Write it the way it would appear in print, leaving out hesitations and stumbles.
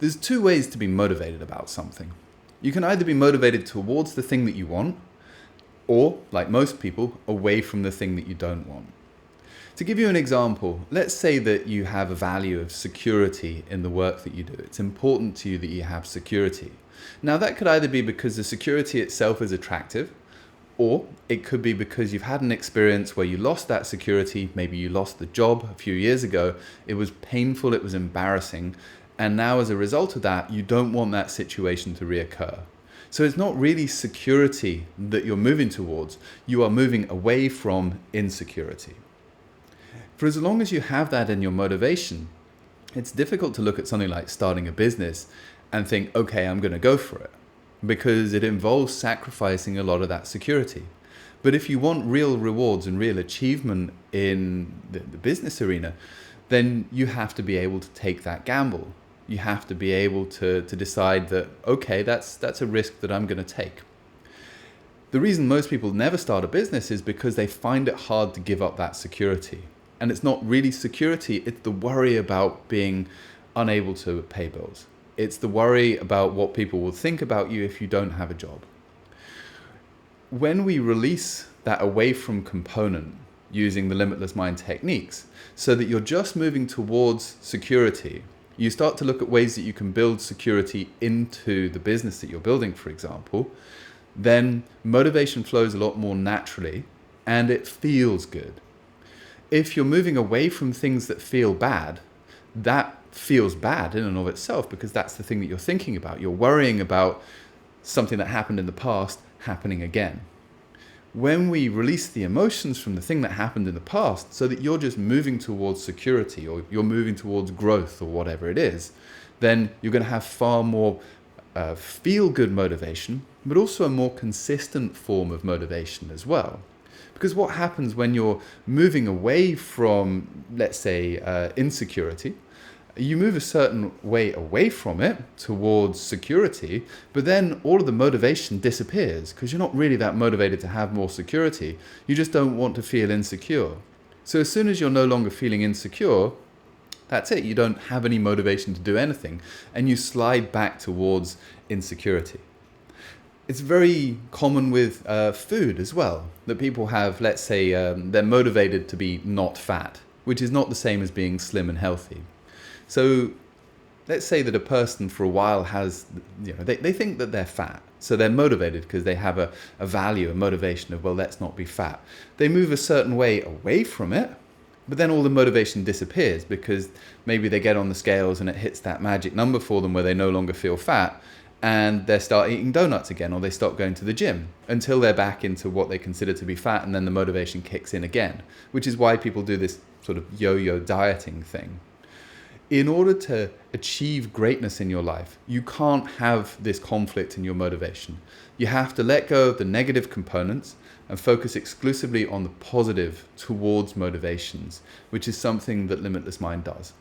There's two ways to be motivated about something. You can either be motivated towards the thing that you want, or, like most people, away from the thing that you don't want. To give you an example, let's say that you have a value of security in the work that you do. It's important to you that you have security. Now, that could either be because the security itself is attractive, or it could be because you've had an experience where you lost that security. Maybe you lost the job a few years ago. It was painful, it was embarrassing, and now as a result of that, you don't want that situation to reoccur. So it's not really security that you're moving towards. You are moving away from insecurity. For as long as you have that in your motivation, it's difficult to look at something like starting a business and think, okay, I'm going to go for it, because it involves sacrificing a lot of that security. But if you want real rewards and real achievement in the business arena, then you have to be able to take that gamble. You have to be able to decide that, okay, that's a risk that I'm going to take. The reason most people never start a business is because they find it hard to give up that security. And it's not really security, it's the worry about being unable to pay bills. It's the worry about what people will think about you if you don't have a job. When we release that away from component using the Limitless Mind techniques, so that you're just moving towards security, you start to look at ways that you can build security into the business that you're building, for example, then motivation flows a lot more naturally and it feels good. If you're moving away from things that feel bad, that feels bad in and of itself, because that's the thing that you're thinking about. You're worrying about something that happened in the past happening again. When we release the emotions from the thing that happened in the past, so that you're just moving towards security, or you're moving towards growth, or whatever it is, then you're going to have far more feel-good motivation, but also a more consistent form of motivation as well. Because what happens when you're moving away from, let's say, insecurity, you move a certain way away from it towards security, but then all of the motivation disappears because you're not really that motivated to have more security. You just don't want to feel insecure. So as soon as you're no longer feeling insecure, that's it. You don't have any motivation to do anything, and you slide back towards insecurity. It's very common with food as well, that people have, let's say, they're motivated to be not fat, which is not the same as being slim and healthy. So let's say that a person for a while has, they think that they're fat. So they're motivated because they have a value, a motivation of, well, let's not be fat. They move a certain way away from it, but then all the motivation disappears because maybe they get on the scales and it hits that magic number for them where they no longer feel fat, and they start eating donuts again, or they stop going to the gym until they're back into what they consider to be fat, and then the motivation kicks in again, which is why people do this sort of yo-yo dieting thing. In order to achieve greatness in your life, you can't have this conflict in your motivation. You have to let go of the negative components and focus exclusively on the positive towards motivations, which is something that Limitless Mind does.